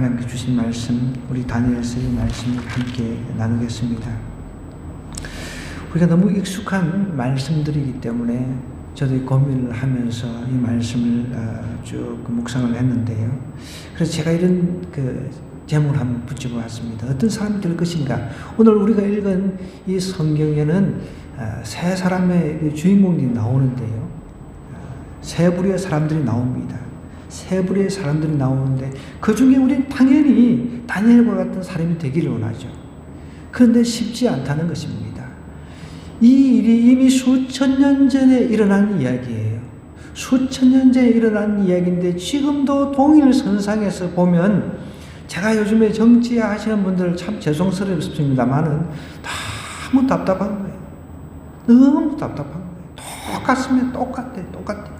하나님께 주신 말씀, 우리 다니엘서의 말씀을 함께 나누겠습니다. 우리가 너무 익숙한 말씀들이기 때문에 저도 고민을 하면서 이 말씀을 쭉 묵상을 했는데요. 그래서 제가 이런 제목을 한번 붙여보았습니다. 어떤 사람이 될 것인가? 오늘 우리가 읽은 이 성경에는 세 사람의 주인공들이 나오는데요. 세 부류의 사람들이 나옵니다. 세 부류의 사람들이 나오는데 그 중에 우리는 당연히 다니엘과 같은 사람이 되기를 원하죠. 그런데 쉽지 않다는 것입니다. 이 일이 이미 수천 년 전에 일어난 이야기예요. 수천 년 전에 일어난 이야기인데 지금도 동일선상에서 보면, 제가 요즘에 정치하시는 분들 참 죄송스럽습니다만은 너무 답답한 거예요. 너무 답답한 거예요. 똑같으면 똑같아.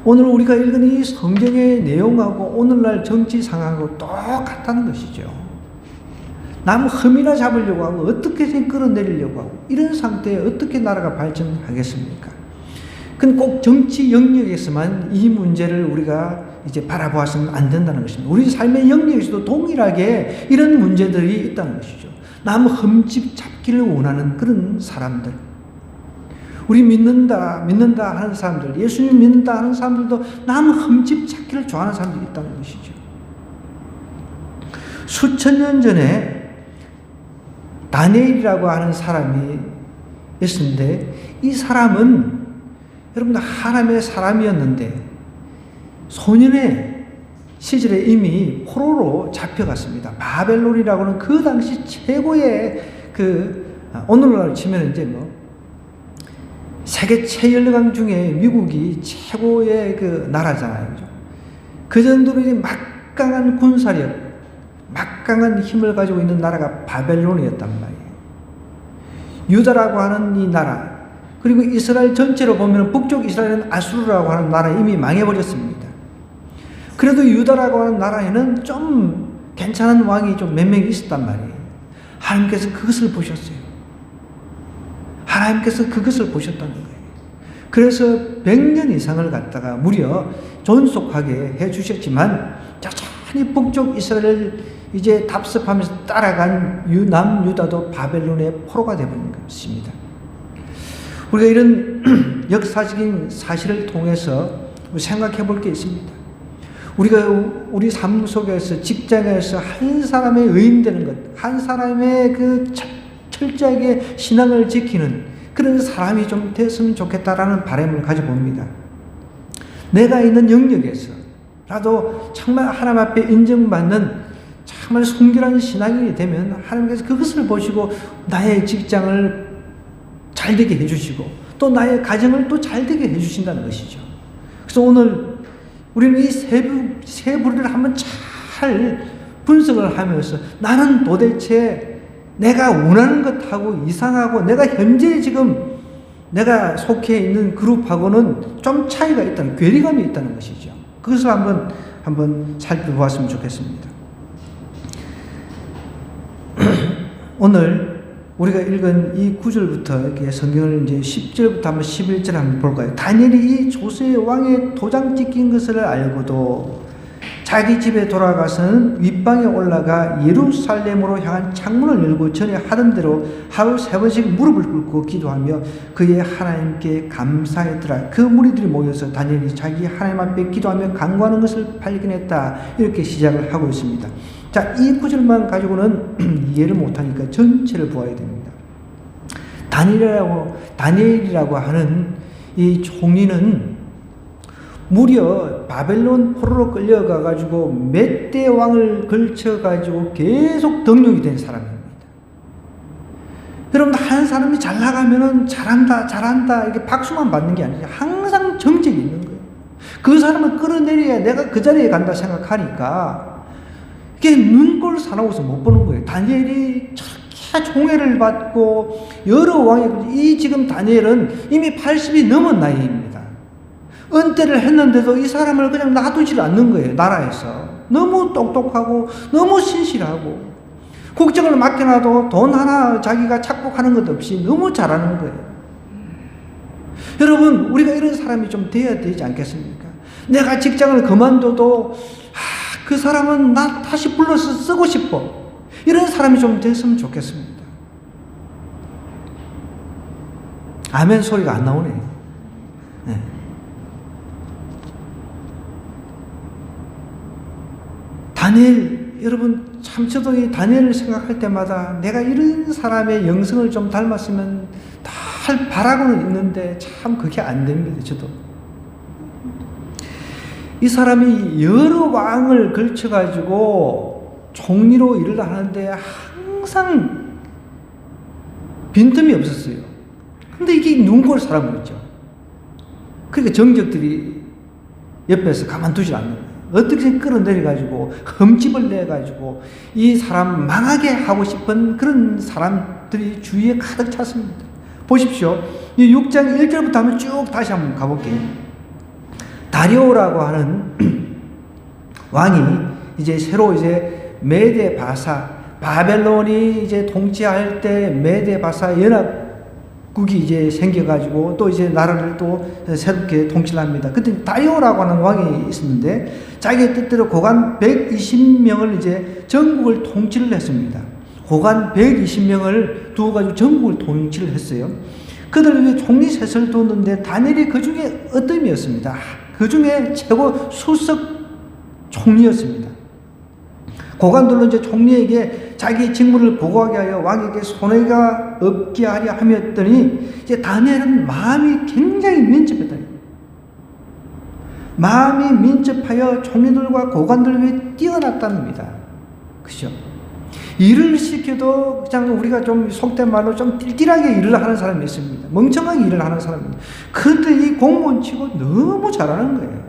오늘 우리가 읽은 이 성경의 내용하고 오늘날 정치 상황하고 똑같다는 것이죠. 남 흠이나 잡으려고 하고 어떻게든 끌어내리려고 하고 이런 상태에 어떻게 나라가 발전하겠습니까? 그건 꼭 정치 영역에서만 이 문제를 우리가 이제 바라보아서는 안 된다는 것입니다. 우리 삶의 영역에서도 동일하게 이런 문제들이 있다는 것이죠. 남 흠집 잡기를 원하는 그런 사람들. 우리 믿는다 하는 사람들, 예수님 믿는다 하는 사람들도 남 흠집 찾기를 좋아하는 사람들이 있다는 것이죠. 수천 년 전에 다니엘이라고 하는 사람이 있었는데, 이 사람은 여러분들 하나님의 사람이었는데 소년의 시절에 이미 포로로 잡혀갔습니다. 바벨론이라고 하는 그 당시 최고의 오늘날 치면 이제 세계 최연강 중에 미국이 최고의 나라잖아요. 그 정도로 이제 막강한 군사력, 막강한 힘을 가지고 있는 나라가 바벨론이었단 말이에요. 유다라고 하는 이 나라, 그리고 이스라엘 전체로 보면 북쪽 이스라엘은 아수르라고 하는 나라에 이미 망해버렸습니다. 그래도 유다라고 하는 나라에는 좀 괜찮은 왕이 좀 몇 명 있었단 말이에요. 하나님께서 그것을 보셨어요. 하나님께서 그것을 보셨다는 거예요. 그래서 100년 이상을 갖다가 무려 존속하게 해주셨지만 여전히 북쪽 이스라엘을 이제 답습하면서 따라간 남유다도 바벨론의 포로가 되어버린 것입니다. 우리가 이런 역사적인 사실을 통해서 생각해 볼 게 있습니다. 우리가 우리 삶 속에서, 직장에서 한 사람의 의인 되는 것, 한 사람의 철저하게 신앙을 지키는 그런 사람이 좀 됐으면 좋겠다라는 바람을 가져봅니다. 내가 있는 영역에서라도 정말 하나님 앞에 인정받는 정말 순결한 신앙인이 되면 하나님께서 그것을 보시고 나의 직장을 잘 되게 해주시고 또 나의 가정을 또 잘 되게 해주신다는 것이죠. 그래서 오늘 우리는 이 세 부류를 한번 잘 분석을 하면서 나는 도대체 내가 원하는 것하고 이상하고 내가 현재 지금 내가 속해 있는 그룹하고는 좀 차이가 있다는, 괴리감이 있다는 것이죠. 그것을 한번 살펴보았으면 좋겠습니다. 오늘 우리가 읽은 이 9절부터 이렇게 성경을 이제 10절부터 한번 11절 한번 볼까요? 다니엘이 이 조세 왕의 도장 찍힌 것을 알고도 자기 집에 돌아가서는 윗방에 올라가 예루살렘으로 향한 창문을 열고 전에 하던 대로 하루 3번씩 무릎을 꿇고 기도하며 그의 하나님께 감사했더라. 그 무리들이 모여서 다니엘이 자기 하나님 앞에 기도하며 간구하는 것을 발견했다. 이렇게 시작을 하고 있습니다. 자, 이 구절만 가지고는 이해를 못하니까 전체를 보아야 됩니다. 다니엘이라고 하는 이 총리는 무려 바벨론 포로로 끌려가가지고 몇 대 왕을 걸쳐가지고 계속 등용이 된 사람입니다. 여러분, 한 사람이 잘 나가면은 잘한다 이렇게 박수만 받는 게 아니죠. 항상 정책이 있는 거예요. 그 사람을 끌어내려야 내가 그 자리에 간다 생각하니까 이게 눈꼴 사나워서 못 보는 거예요. 다니엘이 저렇게 총애를 받고 여러 왕이, 지금 다니엘은 이미 80이 넘은 나이입니다. 은퇴를 했는데도 이 사람을 그냥 놔두질 않는 거예요. 나라에서 너무 똑똑하고 너무 신실하고 국정을 맡겨놔도 돈 하나 자기가 착복하는 것 없이 너무 잘하는 거예요. 여러분, 우리가 이런 사람이 좀 돼야 되지 않겠습니까? 내가 직장을 그만둬도 그 사람은 나 다시 불러서 쓰고 싶어. 이런 사람이 좀 됐으면 좋겠습니다. 아멘 소리가 안 나오네. 네. 다니엘, 여러분 참 저도 이 다니엘을 생각할 때마다 내가 이런 사람의 영성을 좀 닮았으면 다 바라고는 있는데 참 그게 안 됩니다. 저도 이 사람이 여러 왕을 걸쳐가지고 총리로 일을 하는데 항상 빈틈이 없었어요. 근데 이게 눈꼴 사람이었죠. 그러니까 정적들이 옆에서 가만두질 않는 거예요. 어떻게 끌어내려가지고 흠집을 내가지고 이 사람 망하게 하고 싶은 그런 사람들이 주위에 가득 찼습니다. 보십시오. 이 6장 1절부터 한번 쭉 다시 한번 가볼게요. 다리오라고 하는 왕이 이제 새로 이제 메데 바사, 바벨론이 이제 통치할 때 메데 바사 연합국이 이제 생겨가지고 또 이제 나라를 또 새롭게 통치를 합니다. 그때 다리오라고 하는 왕이 있었는데 자기 뜻대로 고관 120명을 이제 전국을 통치를 했습니다. 고관 120명을 두어가지고 전국을 통치를 했어요. 그들 위해 총리 셋을 두었는데 다니엘이 그 중에 어뜸이었습니다. 그 중에 최고 수석 총리였습니다. 고관들로 이제 총리에게 자기 직무를 보고하게 하여 왕에게 손해가 없게 하려 하였더니 이제 다니엘은 마음이 굉장히 민첩했다. 마음이 민첩하여 총리들과 고관들 위해 뛰어났답니다. 그죠? 일을 시켜도 그냥 우리가 좀 속된 말로 좀 띨띨하게 일을 하는 사람이 있습니다. 멍청하게 일을 하는 사람입니다. 그런데 이 공무원 치고 너무 잘하는 거예요.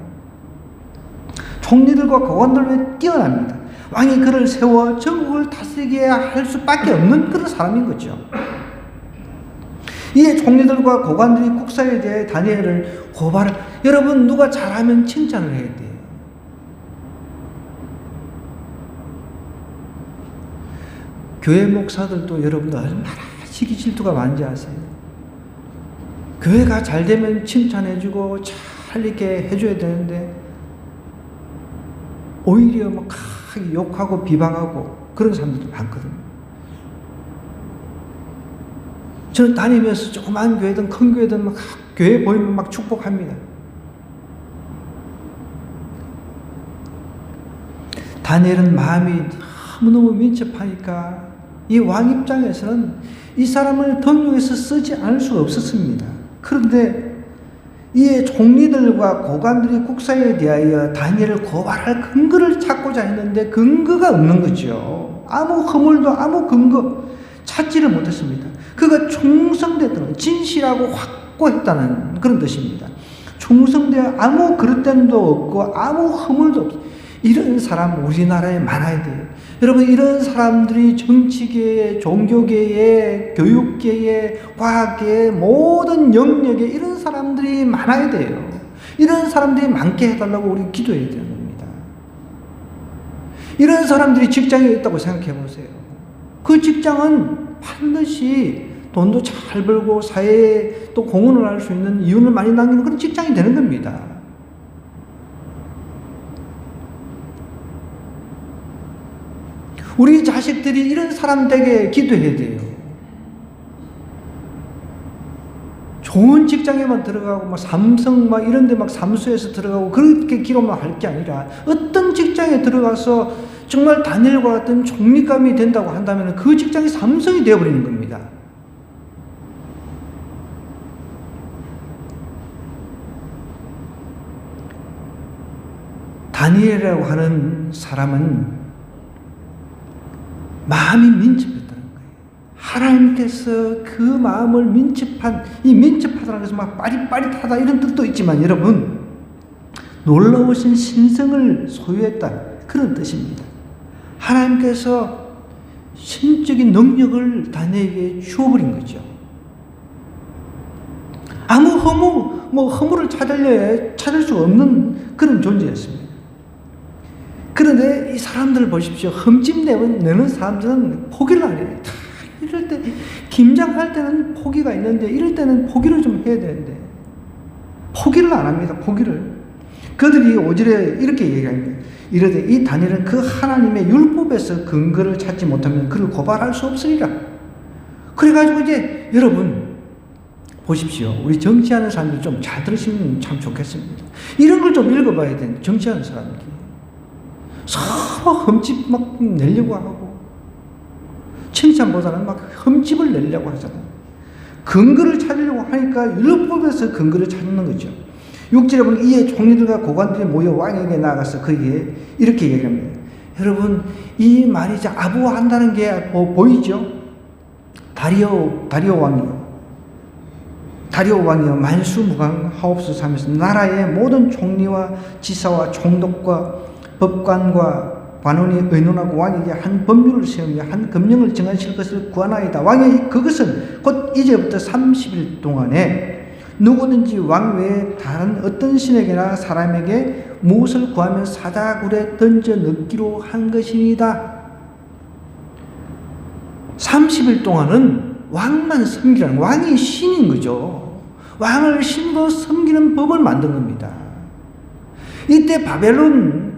총리들과 고관들 위해 뛰어납니다. 왕이 그를 세워 전국을 다스리게 할 수밖에 없는 그런 사람인 거죠. 이에 총리들과 고관들이 국사에 대해 다니엘을 고발을, 여러분 누가 잘하면 칭찬을 해야 돼요. 교회 목사들도 여러분들 얼마나 시기 질투가 많은지 아세요? 교회가 잘 되면 칭찬해주고 잘 이렇게 해줘야 되는데 오히려 막 욕하고 비방하고 그런 사람들도 많거든요. 저는 다니면서 조그만 교회든 큰 교회든 막 교회 보이면 막 축복합니다. 다니엘은 마음이 너무너무 민첩하니까 이 왕 입장에서는 이 사람을 등용해서 쓰지 않을 수가 없었습니다. 그런데 이에 총리들과 고관들이 국사에 대하여 다니엘을 고발할 근거를 찾고자 했는데 근거가 없는 거죠. 아무 허물도 아무 근거 찾지를 못했습니다. 그가 충성됐다는, 진실하고 확고했다는 그런 뜻입니다. 충성되어 아무 그릇됨도 없고 아무 허물도 없어요. 이런 사람 우리나라에 많아야 돼요. 여러분 이런 사람들이 정치계에, 종교계에, 교육계에, 과학계에, 모든 영역에 이런 사람들이 많아야 돼요. 이런 사람들이 많게 해달라고 우리 기도해야 되는 겁니다. 이런 사람들이 직장에 있다고 생각해 보세요. 그 직장은 반드시 돈도 잘 벌고 사회에 또 공헌을 할 수 있는 이윤을 많이 남기는 그런 직장이 되는 겁니다. 우리 자식들이 이런 사람 되게 기도해야 돼요. 좋은 직장에만 들어가고 막 삼성 막 이런 데 막 사무소에서 들어가고 그렇게 기도만 할 게 아니라 어떤 직장에 들어가서 정말 다니엘과 같은 총리감이 된다고 한다면 그 직장이 삼성이 되어버리는 겁니다. 다니엘이라고 하는 사람은 마음이 민첩했다는 거예요. 하나님께서 그 마음을 이 민첩하다는 것은 막 빠릿빠릿하다 이런 뜻도 있지만 여러분 놀라우신 신성을 소유했다 그런 뜻입니다. 하나님께서 신적인 능력을 다니엘에게 주어버린 거죠. 아무 허물을 찾을 수 없는 그런 존재였습니다. 그런데 이 사람들을 보십시오. 흠집 내는 사람들은 포기를 안 해요. 이럴 때, 김장할 때는 포기가 있는데, 이럴 때는 포기를 좀 해야 되는데, 포기를 안 합니다. 포기를. 그들이 5절에 이렇게 얘기합니다. 이르되 이 다니엘은 그 하나님의 율법에서 근거를 찾지 못하면 그를 고발할 수 없으리라. 그래가지고 이제 여러분 보십시오. 우리 정치하는 사람들 좀 잘 들으시면 참 좋겠습니다. 이런 걸 좀 읽어봐야 돼. 정치하는 사람들 서로 흠집 막 내려고 하고 칭찬보다는 막 흠집을 내려고 하잖아요. 근거를 찾으려고 하니까 율법에서 근거를 찾는 거죠. 6절에 보면 이에 총리들과 고관들이 모여 왕에게 나가서 그에게 이렇게 얘기합니다. 여러분 이 말이 아부한다는 게 보이죠? 다리오 왕이요 만수무강하옵소서 하면서 나라의 모든 총리와 지사와 총독과 법관과 관원이 의논하고 왕에게 한 법률을 세우며 한 금령을 정하실 것을 구하나이다. 왕이 그것은 곧 이제부터 30일 동안에 누구든지 왕 외에 다른 어떤 신에게나 사람에게 무엇을 구하면 사자굴에 던져 넣기로 한 것입니다. 30일 동안은 왕만 섬기라는, 왕이 신인 거죠. 왕을 신으로 섬기는 법을 만든 겁니다. 이때 바벨론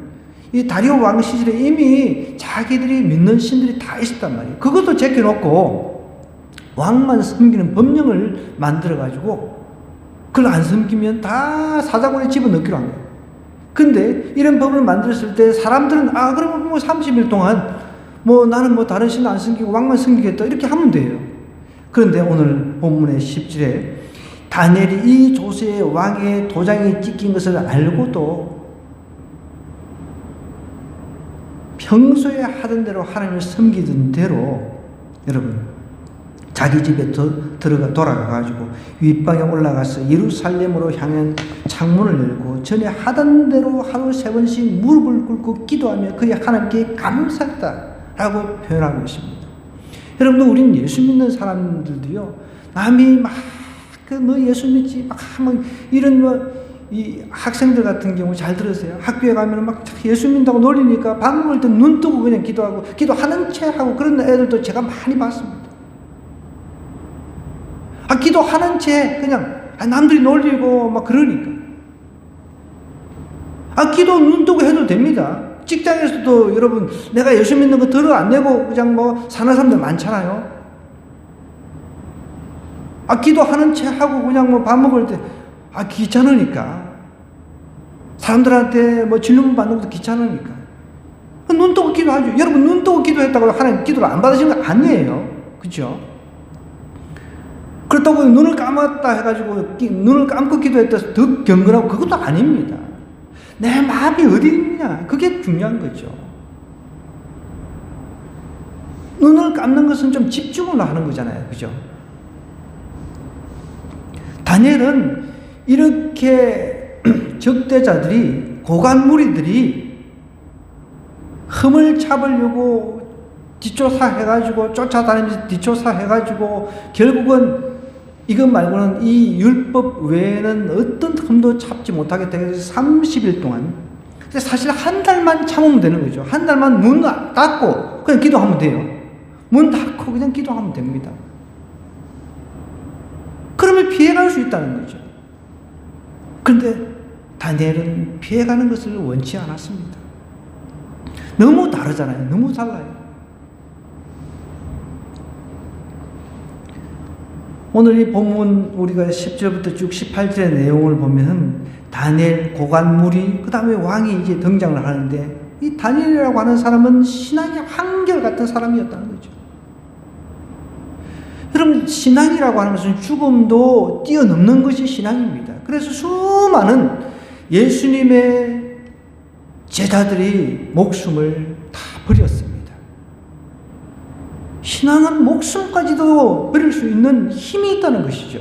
이 다리오 왕 시절에 이미 자기들이 믿는 신들이 다 있었단 말이에요. 그것도 제껴놓고 왕만 섬기는 법령을 만들어가지고 그걸 안 섬기면 다 사자굴에 집어넣기로 한 거예요. 근데 이런 법을 만들었을 때 사람들은 그러면 뭐 30일 동안 나는 다른 신 안 섬기고 왕만 섬기겠다 이렇게 하면 돼요. 그런데 오늘 본문의 10절에 다니엘이 이 조서에 왕의 도장이 찍힌 것을 알고도 평소에 하던 대로 하나님을 섬기던 대로 여러분 자기 집에 돌아가가지고 윗방에 올라가서 예루살렘으로 향한 창문을 열고 전에 하던 대로 하루 3번씩 무릎을 꿇고 기도하며 그의 하나님께 감사했다라고 표현하고 있습니다. 여러분들 우리는 예수 믿는 사람들도요 남이 너 예수 믿지 이런 이 학생들 같은 경우 잘 들으세요. 학교에 가면 예수 믿는다고 놀리니까 밥 먹을 때 눈 뜨고 그냥 기도하고 기도하는 채 하고 그런 애들도 제가 많이 봤습니다. 기도하는 채 그냥 남들이 놀리고 그러니까 기도 눈 뜨고 해도 됩니다. 직장에서도 여러분 내가 예수 믿는 거 들어 안 내고 그냥 사는 사람들 많잖아요. 기도하는 채 하고 그냥 밥 먹을 때 귀찮으니까 사람들한테 질문 받는 것도 귀찮으니까 눈 뜨고 기도하죠. 여러분 눈 뜨고 기도했다고 하나님 기도를 안 받으시는 거 아니에요. 그렇죠? 그렇다고 눈을 감았다 해가지고 눈을 감고 기도했다 더 경건하고 그것도 아닙니다. 내 마음이 어디 있느냐 그게 중요한 거죠. 눈을 감는 것은 좀 집중을 하는 거잖아요. 그죠? 다니엘은 이렇게 적대자들이 고관 무리들이 흠을 잡으려고 뒷조사해가지고 쫓아다니면서 뒷조사해가지고 결국은 이것 말고는 이 율법 외에는 어떤 흠도 참지 못하겠다 해서 30일 동안 사실 한 달만 참으면 되는 거죠. 한 달만 문 닫고 그냥 기도하면 돼요. 문 닫고 그냥 기도하면 됩니다. 그러면 피해갈 수 있다는 거죠. 그런데 다니엘은 피해가는 것을 원치 않았습니다. 너무 다르잖아요. 너무 달라요. 오늘 이 본문 우리가 10절부터 쭉 18절의 내용을 보면 다니엘, 고관무리, 그 다음에 왕이 이제 등장을 하는데 이 다니엘이라고 하는 사람은 신앙의 한결같은 사람이었다는 거죠. 여러분 신앙이라고 하는 것은 죽음도 뛰어넘는 것이 신앙입니다. 그래서 수많은 예수님의 제자들이 목숨을 다 버렸습니다. 신앙은 목숨까지도 버릴 수 있는 힘이 있다는 것이죠.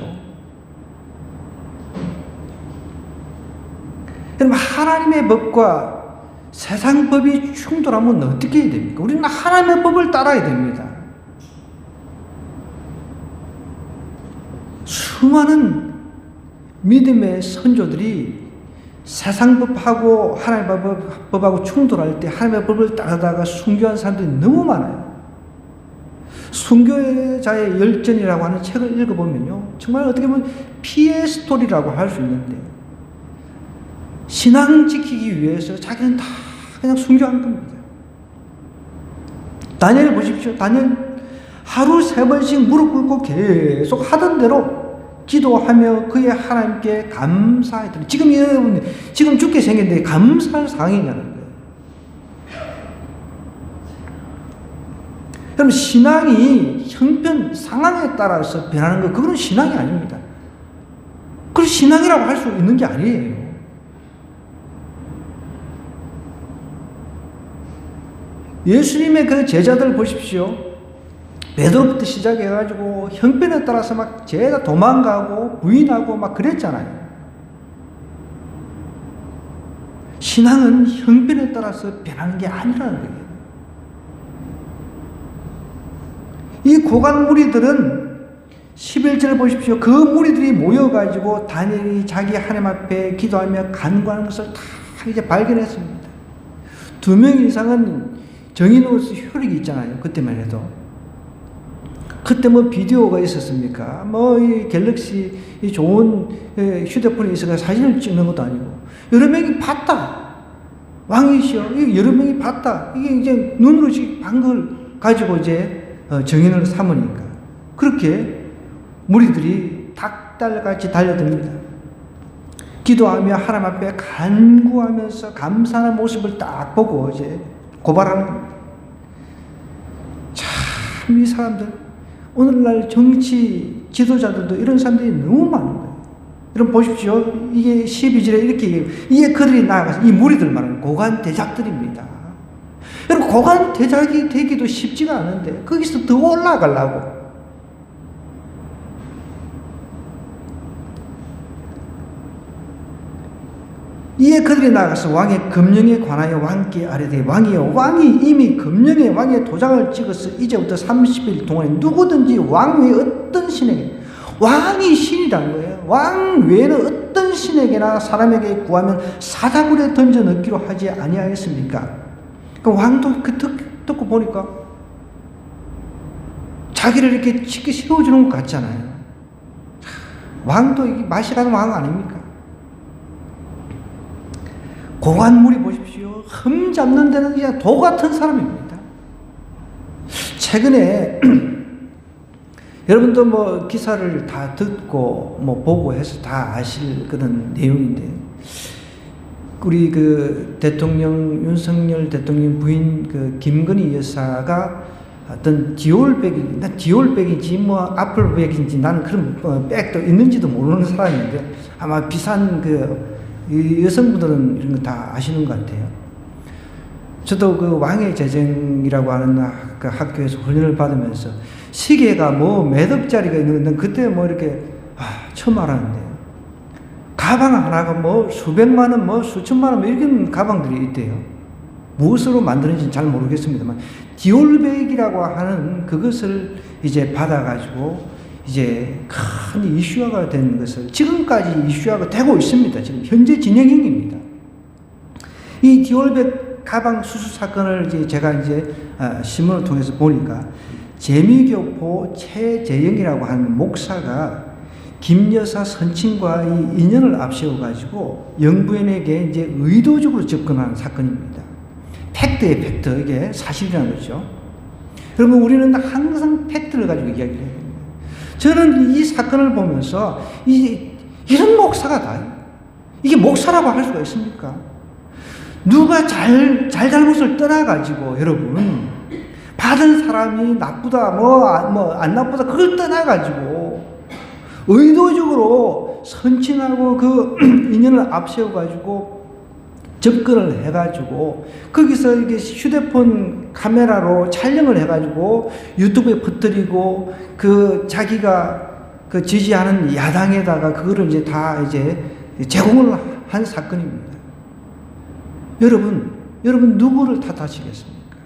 여러분 하나님의 법과 세상 법이 충돌하면 어떻게 해야 됩니까? 우리는 하나님의 법을 따라야 됩니다. 수많은 믿음의 선조들이 세상 법하고 하나님의 법하고 충돌할 때 하나님의 법을 따르다가 순교한 사람들이 너무 많아요. 순교자의 열전이라고 하는 책을 읽어보면요 정말 어떻게 보면 피해 스토리라고 할 수 있는데 신앙 지키기 위해서 자기는 다 그냥 순교한 겁니다. 다니엘 보십시오. 다니엘 하루 3번씩 무릎 꿇고 계속 하던 대로 기도하며 그의 하나님께 감사했더니, 지금 여러분 지금 죽게 생겼는데 감사할 상황이냐는 거예요. 그럼 신앙이 형편 상황에 따라서 변하는 거, 그건 신앙이 아닙니다. 그걸 신앙이라고 할 수 있는 게 아니에요. 예수님의 그 제자들 보십시오. 베드로부터 시작해가지고 형편에 따라서 막 죄다 도망가고 부인하고 막 그랬잖아요. 신앙은 형편에 따라서 변하는 게 아니라는 거예요. 이 고관 무리들은 11절 보십시오. 그 무리들이 모여가지고 다니엘이 자기 하나님 앞에 기도하며 간구하는 것을 다 이제 발견했습니다. 2명 이상은 정인으로서 효력이 있잖아요. 그때만 해도. 그때 뭐 비디오가 있었습니까? 뭐 이 갤럭시 이 좋은 휴대폰이 있어서 사진을 찍는 것도 아니고, 여러 명이 봤다. 왕이시여. 여러 명이 봤다. 이게 이제 눈으로 본 걸 가지고 이제 정인을 삼으니까. 그렇게 무리들이 닭달같이 달려듭니다. 기도하며 하나님 앞에 간구하면서 감사하는 모습을 딱 보고 이제 고발하는 겁니다. 참, 이 사람들, 오늘날 정치 지도자들도 이런 사람들이 너무 많은 거예요. 여러분 보십시오. 이게 12절에 이렇게 얘기해요. 이게 그들이 나아가서, 이 무리들 말하는 고관 대작들입니다. 여러분, 고관 대작이 되기도 쉽지가 않은데 거기서 더 올라가려고. 이에 그들이 나가서 왕의 금령에 관하여 왕께 아뢰되, 왕이여, 왕이 이미 금령에 왕의 도장을 찍어서 이제부터 30일 동안에 누구든지 왕 외에 어떤 신에게, 왕이 신이라는 거예요. 왕 외에는 어떤 신에게나 사람에게 구하면 사자굴에 던져 넣기로 하지 아니하였습니까? 그 왕도 그 듣고 보니까 자기를 이렇게 쉽게 세워주는 것 같잖아요. 왕도 이게 맛이 가는 왕 아닙니까? 고관물이 보십시오. 흠 잡는 데는 그냥 도 같은 사람입니다. 최근에 여러분도 뭐 기사를 다 듣고 뭐 보고 해서 다 아실 그런 내용인데, 우리 그 대통령 윤석열 대통령 부인 그 김건희 여사가 어떤 디올백이, 난 디올백인지 뭐 애플백인지 나는 그런 백도 있는지도 모르는 사람인데, 아마 비싼 그 여성분들은 이런 거 다 아시는 것 같아요. 저도 그 왕의 재정이라고 하는 그 학교에서 훈련을 받으면서 시계가 뭐 몇 억짜리가 있는데, 그때 뭐 이렇게 처음 알았는데, 가방 하나가 뭐 수백만 원, 뭐 수천만 원, 이런 가방들이 있대요. 무엇으로 만드는지는 잘 모르겠습니다만, 디올백이라고 하는 그것을 이제 받아가지고 이제 큰 이슈화가 된 것을 지금까지 이슈화가 되고 있습니다. 지금 현재 진행형입니다. 이 디올백 가방 수수 사건을 이제 제가 이제 신문을 통해서 보니까, 재미교포 최재영이라고 하는 목사가 김 여사 선친과 이 인연을 앞세워가지고 영부인에게 이제 의도적으로 접근하는 사건입니다. 팩트의 팩트, 이게 사실이라는 거죠. 여러분, 우리는 항상 팩트를 가지고 이야기를 해요. 저는 이 사건을 보면서 이런 목사가 다, 이게 목사라고 할 수가 있습니까? 누가 잘못을 떠나가지고, 여러분, 받은 사람이 나쁘다, 뭐 안 나쁘다, 그걸 떠나가지고 의도적으로 선친하고 그 인연을 앞세워가지고 접근을 해가지고 거기서 이게 휴대폰 카메라로 촬영을 해가지고 유튜브에 퍼뜨리고, 그 자기가 그 지지하는 야당에다가 그거를 이제 다 이제 제공을 한 사건입니다. 여러분 누구를 탓하시겠습니까?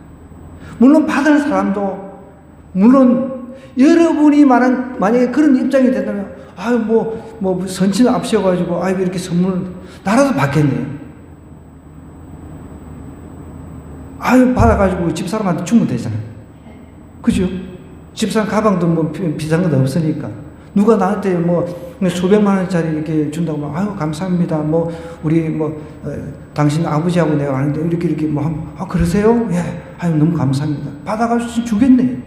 물론 받은 사람도, 물론 여러분이 만약에 그런 입장이 된다면, 뭐 선친을 앞세워가지고 이렇게 선물 나라도 받겠네. 받아가지고 집사람한테 주면 되잖아요. 그죠? 집사람 가방도 뭐 비싼 것도 없으니까 누가 나한테 뭐 수백만 원짜리 이렇게 준다고 하면 아유 감사합니다. 뭐 우리 뭐 당신 아버지하고 내가 아는데 이렇게 뭐 그러세요? 예. 아유 너무 감사합니다. 받아가지고 주겠네.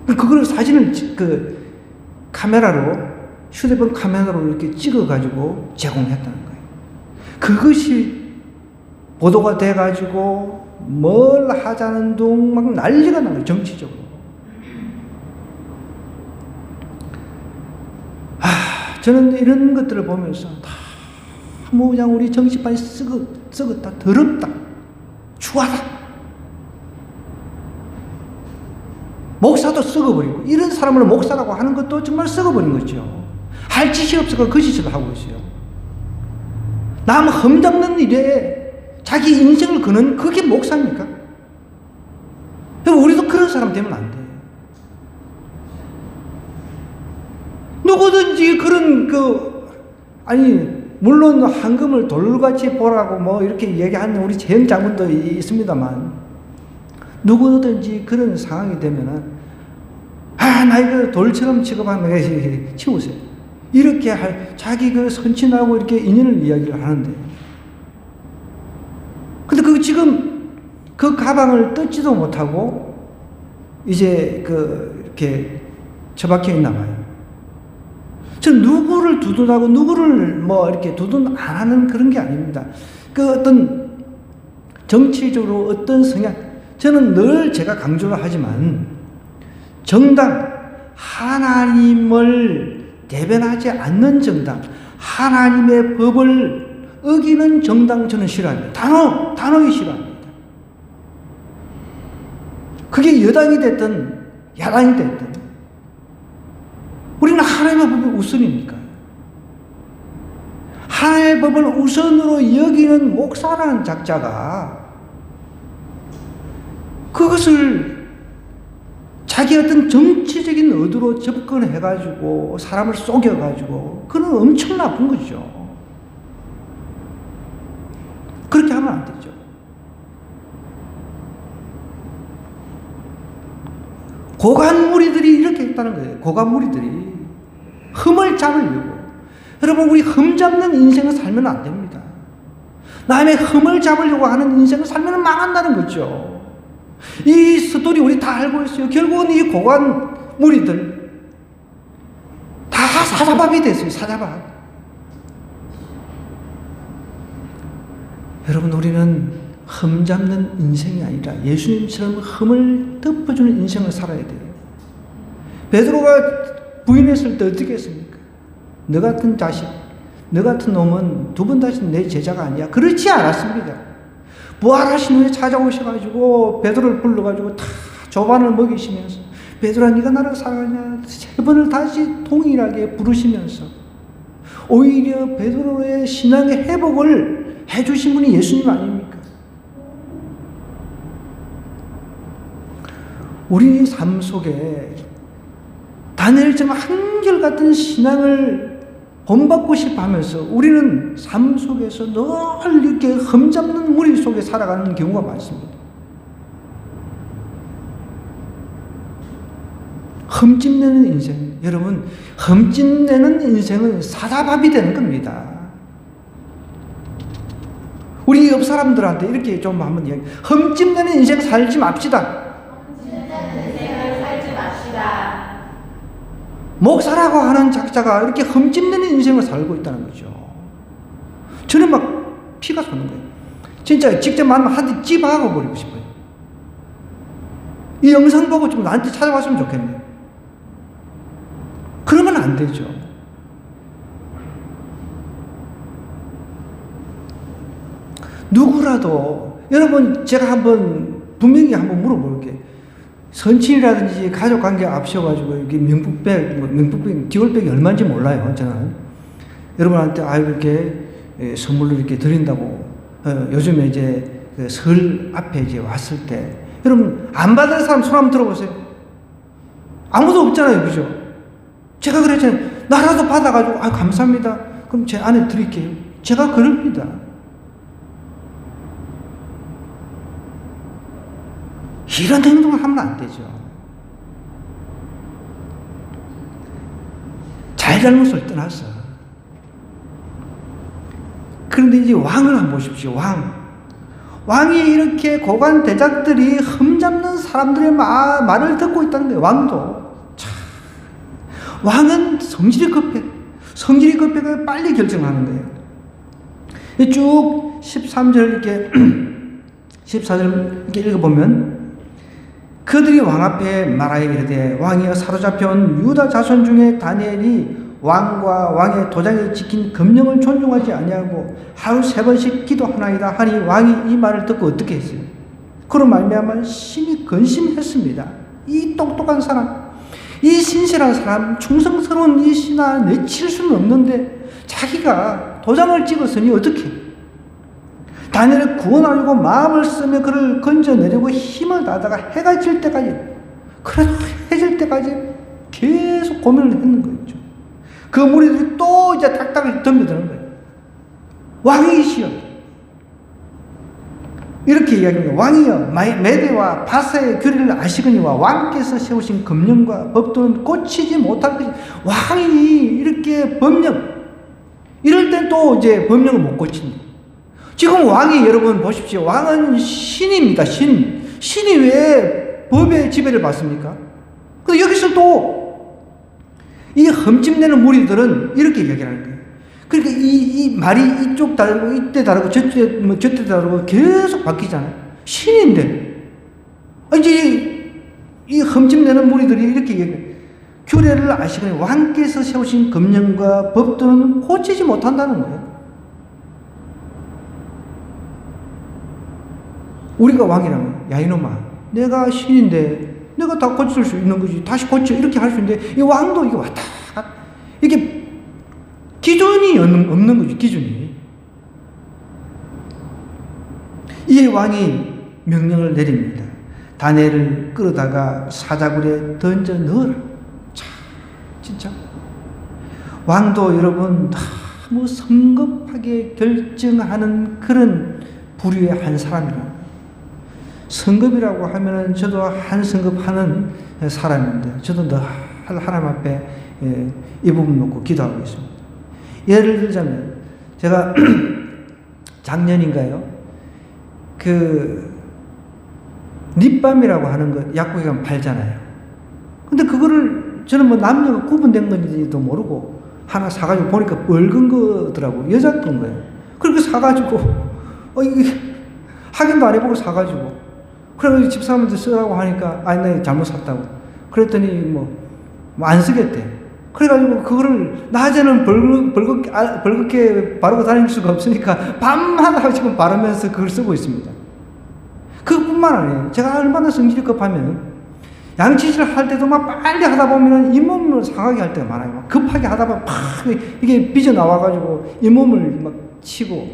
그걸 사진을 그 카메라로 휴대폰 카메라로 이렇게 찍어가지고 제공했다는 거예요. 그것이 보도가 돼가지고 뭘 하자는 둥 막 난리가 나요. 정치적으로. 저는 이런 것들을 보면서 뭐 그냥 우리 정치판이 썩었다, 더럽다, 추하다. 목사도 썩어버리고, 이런 사람을 목사라고 하는 것도 정말 썩어버린 거죠. 할 짓이 없어서 그 짓을 하고 있어요. 남 흠잡는 일에 자기 인생을 거는 그게 목사입니까? 우리도 그런 사람 되면 안 돼. 누구든지 그런 물론 황금을 돌같이 보라고 뭐 이렇게 얘기하는 우리 재영 장군도 있습니다만, 누구든지 그런 상황이 되면은 나 이거 돌처럼 취급하면 치우세요. 이렇게 자기 그 선친하고 이렇게 인연을 이야기를 하는데, 근데 지금 그 가방을 뜯지도 못하고 이제 이렇게 처박혀 있나 봐요. 저는 누구를 두둔하고 누구를 뭐 이렇게 두둔 안 하는 그런 게 아닙니다. 어떤 정치적으로 어떤 성향, 저는 늘 제가 강조를 하지만 정당, 하나님을 대변하지 않는 정당, 하나님의 법을 어기는 정당 저는 싫어합니다. 단호히 싫어합니다. 그게 여당이 됐든 야당이 됐든 우리는 하나님의 법이 우선입니까? 하나님의 법을 우선으로 여기는 목사라는 작자가 그것을 자기 어떤 정치적인 의도로 접근해가지고 사람을 속여가지고 그건 엄청 나쁜 거죠. 그렇게 하면 안 되죠. 고관 무리들이 이렇게 했다는 거예요. 고관 무리들이 흠을 잡으려고. 여러분, 우리 흠 잡는 인생을 살면 안 됩니다. 남의 흠을 잡으려고 하는 인생을 살면 망한다는 거죠. 이 스토리 우리 다 알고 있어요. 결국은 이 고관 무리들 다 사자밥이 됐어요. 사자밥. 여러분, 우리는 흠 잡는 인생이 아니라 예수님처럼 흠을 덮어주는 인생을 살아야 돼요. 베드로가 부인했을 때 어떻게 했습니까? 너 같은 자식, 너 같은 놈은 두 번 다시 내 제자가 아니야. 그렇지 않았습니다. 부활하신 후에 찾아오셔가지고 베드로를 불러가지고 다 조반을 먹이시면서 베드로야 네가 나를 사랑하냐 3번을 다시 동일하게 부르시면서 오히려 베드로의 신앙의 회복을 해주신 분이 예수님 아닙니까? 우리 삶 속에 다니엘처럼 한결같은 신앙을 본받고 싶어 하면서 우리는 삶 속에서 늘 이렇게 흠잡는 무리 속에 살아가는 경우가 많습니다. 흠집내는 인생. 여러분, 흠집내는 인생은 사자밥이 되는 겁니다. 우리 옆 사람들한테 이렇게 좀 한번 이야기. 흠집내는 인생 살지 맙시다. 목사라고 하는 작자가 이렇게 흠집내는 인생을 살고 있다는 거죠. 저는 막 피가 솟는 거예요. 진짜 직접 만나면 한대 찝어하고 버리고 싶어요. 이 영상 보고 좀 나한테 찾아왔으면 좋겠네요. 그러면 안 되죠. 누구라도, 여러분, 제가 분명히 한번 물어볼게요. 선친이라든지 가족 관계 앞서가지고 이게 명품백, 디올백이 얼마인지 몰라요. 저는 여러분한테 이렇게 선물로 이렇게 드린다고 요즘에 이제 설 앞에 이제 왔을 때 여러분 안 받은 사람 손 한번 들어보세요. 아무도 없잖아요, 그죠? 제가 그랬잖아요. 나라도 받아가지고 감사합니다. 그럼 제 안에 드릴게요. 제가 그럽니다. 이런 행동을 하면 안 되죠. 내 잘못을 떠났어. 그런데 이제 왕을 한번 보십시오. 왕이 이렇게 고관 대작들이 흠잡는 사람들의 말을 듣고 있다는 거예요. 왕도. 참. 왕은 성질이 급해. 성질이 급해서 빨리 결정하는 거예요. 쭉 13절 이렇게 14절 이렇게 읽어보면 그들이 왕 앞에 말하여 이르되 왕이여 사로잡혀온 유다 자손 중에 다니엘이 왕과 왕의 도장에 찍힌 금령을 존중하지 아니하고 하루 3번씩 기도하나이다 하니 왕이 이 말을 듣고 어떻게 했어요? 그로 말미암아 심히 근심했습니다. 이 똑똑한 사람, 이 신실한 사람, 충성스러운 이 신하 내칠 수는 없는데 자기가 도장을 찍었으니 어떻게? 다니엘을 구원하려고 마음을 쓰며 그를 건져내려고 힘을 다하다가 해가 질 때까지, 그래도 해질 때까지 계속 고민을 했는 거죠. 그 무리들이 또 이제 닥닥을 덤벼드는 거예요. 왕이시여. 이렇게 이야기합니다. 왕이여 메대와 바사의 규례를 아시거니와 왕께서 세우신 금령과 법도는 고치지 못할 것이. 왕이 이렇게 법령, 이럴 땐 또 이제 법령을 못 고친다. 지금 왕이 여러분 보십시오. 왕은 신입니다. 신이 왜 법의 지배를 받습니까? 근데 여기서 또 이 흠집내는 무리들은 이렇게 얘기하는 거예요. 그러니까 이 말이 이쪽 다르고 이때 다르고 저때 다르고 계속 바뀌잖아요. 신인데 이제 이 흠집내는 무리들이 이렇게 얘기해요. 규례를 아시거니 왕께서 세우신 금령과 법도는 고치지 못한다는 거예요. 우리가 왕이라면 야 이놈아 내가 신인데 내가 다 고칠 수 있는 거지 다시 고쳐 이렇게 할 수 있는데 이 왕도 이게 왔다 갔다 이게 기준이 없는 거지. 기준이. 이에 왕이 명령을 내립니다. 다니엘을 끌어다가 사자굴에 던져 넣어라. 참 진짜 왕도 여러분 너무 성급하게 결정하는 그런 부류의 한 사람이라. 성급이라고 하면은 저도 한 성급하는 사람인데 저도 늘 하나님 앞에 이 부분 놓고 기도하고 있습니다. 예를 들자면 제가 작년인가요? 그 립밤이라고 하는 거 약국에 가면 팔잖아요. 근데 그거를 저는 뭐 남녀가 구분된 건지도 모르고 하나 사가지고 보니까 붉은 거더라고. 여자 건 거예요. 그렇게 사가지고 이게 확인도 안 해보고 사가지고 그래서 집사람한테 쓰라고 하니까 아니 나 잘못 샀다고. 그랬더니 뭐 안 쓰겠대. 그래가지고 그거를 낮에는 벌겋게 바르고 다닐 수가 없으니까 밤마다 지금 바르면서 그걸 쓰고 있습니다. 그뿐만 아니에요. 제가 얼마나 성질이 급하면 양치질 할 때도 막 빨리 하다 보면 잇몸을 상하게 할 때가 많아요. 막 급하게 하다 보면 팍 이게 삐져나와가지고 잇몸을 막 치고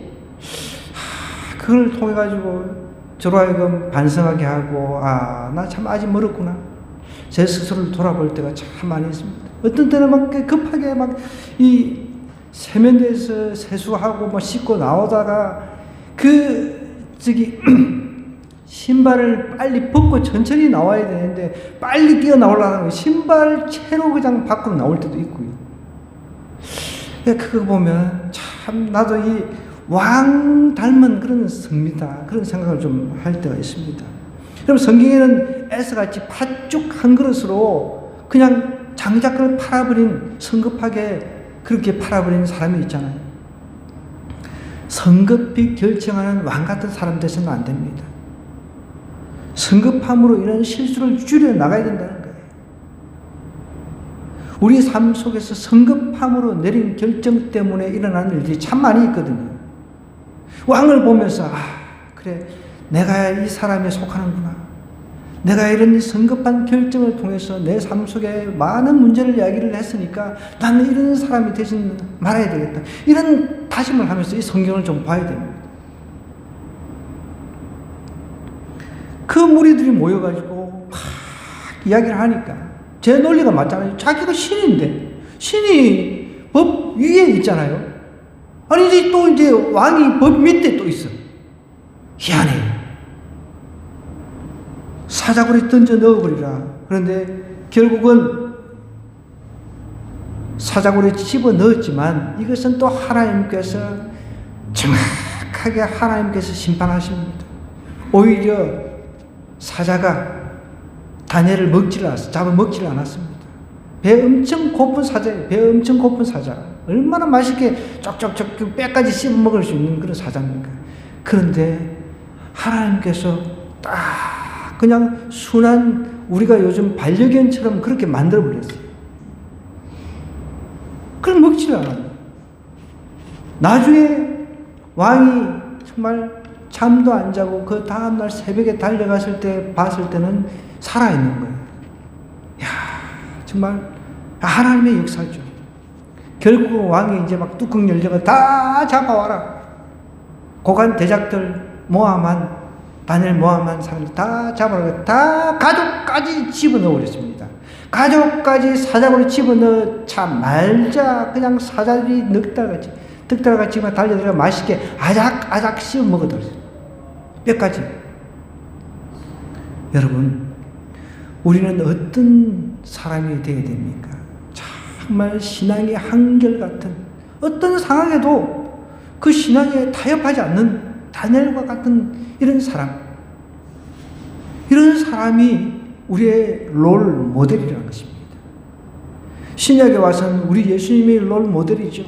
그걸 통해가지고 저로 하여금 반성하게 하고 나 참 아직 멀었구나. 제 스스로를 돌아볼 때가 참 많이 있습니다. 어떤 때는 막 급하게 막 이 세면대에서 세수하고 막 씻고 나오다가 신발을 빨리 벗고 천천히 나와야 되는데 빨리 뛰어나오려고 신발 채로 그냥 밖으로 나올 때도 있고요. 그거 보면 참 나도 이 왕 닮은 그런 성미다 그런 생각을 좀 할 때가 있습니다. 그럼 성경에는 에서같이 팥죽 한 그릇으로 그냥 장작을 팔아버린 성급하게 그렇게 팔아버린 사람이 있잖아요. 성급히 결정하는 왕 같은 사람 되서는 안 됩니다. 성급함으로 이런 실수를 줄여나가야 된다는 거예요. 우리 삶 속에서 성급함으로 내린 결정 때문에 일어나는 일들이 참 많이 있거든요. 왕을 보면서 그래 내가 이 사람에 속하는구나. 내가 이런 성급한 결정을 통해서 내 삶 속에 많은 문제를 이야기를 했으니까 나는 이런 사람이 되지 말아야 되겠다. 이런 다짐을 하면서 이 성경을 좀 봐야 됩니다. 그 무리들이 모여가지고 막 이야기를 하니까 제 논리가 맞잖아요. 자기가 신인데 신이 법 위에 있잖아요. 아니 이제 또 이제 왕이 법 밑에 또 있어. 희한해요. 사자굴에 던져 넣어버리라. 그런데 결국은 사자굴에 집어넣었지만 이것은 또 하나님께서 정확하게 하나님께서 심판하십니다. 오히려 사자가 다니엘을 잡아먹지를 않았습니다. 배 엄청 고픈 사자예요. 배 엄청 고픈 사자. 얼마나 맛있게 쪽쪽쪽 뼈까지 씹어 먹을 수 있는 그런 사자입니까? 그런데 하나님께서 딱 그냥 순한 우리가 요즘 반려견처럼 그렇게 만들어버렸어요. 그럼 먹지를 않아요. 나중에 왕이 정말 잠도 안 자고 그 다음날 새벽에 달려갔을 때 봤을 때는 살아있는 거예요. 야, 정말 하나님의 역사죠. 결국 왕이 이제 막 뚜껑 열려가 다 잡아와라. 고관 대작들 다니엘 모함한 사람들 다 잡아라. 다 가족까지 집어넣어 버렸습니다. 가족까지 사자굴에 집어넣자 말자 그냥 사자들이 늑대같이 달려들어가 맛있게 아작아작 씹어 먹어들었어요. 뼈까지. 여러분, 우리는 어떤 사람이 되어야 됩니까? 정말 신앙의 한결같은 어떤 상황에도 그 신앙에 타협하지 않는 다니엘과 같은 이런 사람이 우리의 롤 모델이라는 것입니다. 신약에 와서는 우리 예수님의 롤 모델이죠.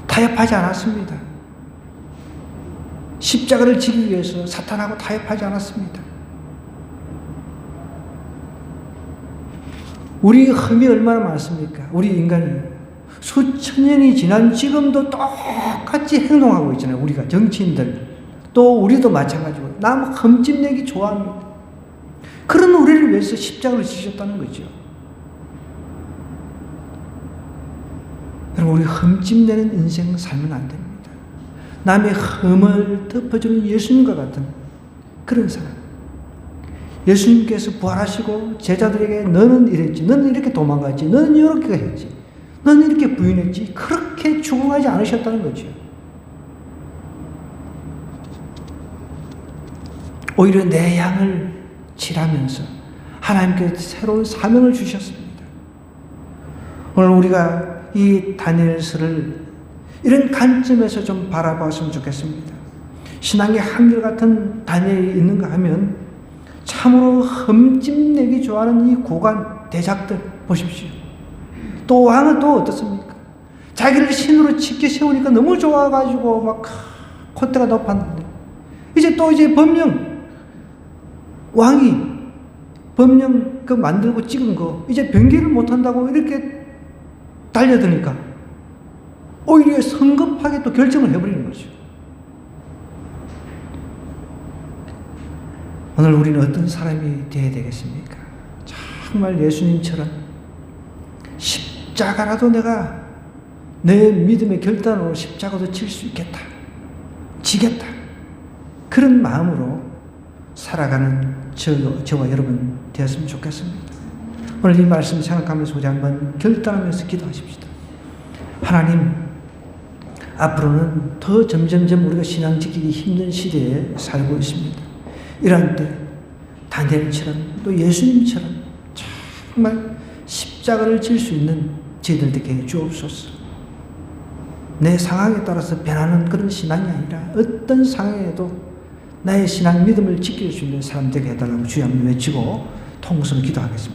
타협하지 않았습니다. 십자가를 지기 위해서 사탄하고 타협하지 않았습니다. 우리 흠이 얼마나 많습니까? 우리 인간이 수천 년이 지난 지금도 똑같이 행동하고 있잖아요. 우리가 정치인들 또 우리도 마찬가지고 남 흠집내기 좋아합니다. 그런 우리를 위해서 십자가를 지셨다는 거죠. 여러분, 우리 흠집내는 인생 살면 안 됩니다. 남의 흠을 덮어주는 예수님과 같은 그런 사람. 예수님께서 부활하시고 제자들에게 너는 이랬지, 너는 이렇게 도망갔지, 너는 이렇게 했지, 너는 이렇게 부인했지, 그렇게 추궁하지 않으셨다는 거죠. 오히려 내 양을 치라면서 하나님께 새로운 사명을 주셨습니다. 오늘 우리가 이 다니엘서를 이런 관점에서 좀 바라봤으면 좋겠습니다. 신앙의 한결같은 다니엘이 있는가 하면 참으로 흠집내기 좋아하는 이 고관 대작들 보십시오. 또 왕은 또 어떻습니까? 자기를 신으로 치켜 세우니까 너무 좋아가지고 막 콧대가 높았는데 이제 왕이 법령 그 만들고 찍은 거 이제 변기를 못한다고 이렇게 달려드니까 오히려 성급하게 또 결정을 해버리는 거죠. 오늘 우리는 어떤 사람이 되어야 되겠습니까? 정말 예수님처럼 십자가라도 내가 내 믿음의 결단으로 십자가도 칠 수 있겠다. 지겠다. 그런 마음으로 살아가는 저와 여러분 되었으면 좋겠습니다. 오늘 이 말씀 생각하면서 우리 한번 결단하면서 기도하십시다. 하나님, 앞으로는 더 점점점 우리가 신앙 지키기 힘든 시대에 살고 있습니다. 이런 때 다니엘처럼 또 예수님처럼 정말 십자가를 질 수 있는 저희들 되게 주옵소서. 내 상황에 따라서 변하는 그런 신앙이 아니라 어떤 상황에도 나의 신앙 믿음을 지킬 수 있는 사람 되게 해달라고 주여 한번 외치고 통성을 기도하겠습니다.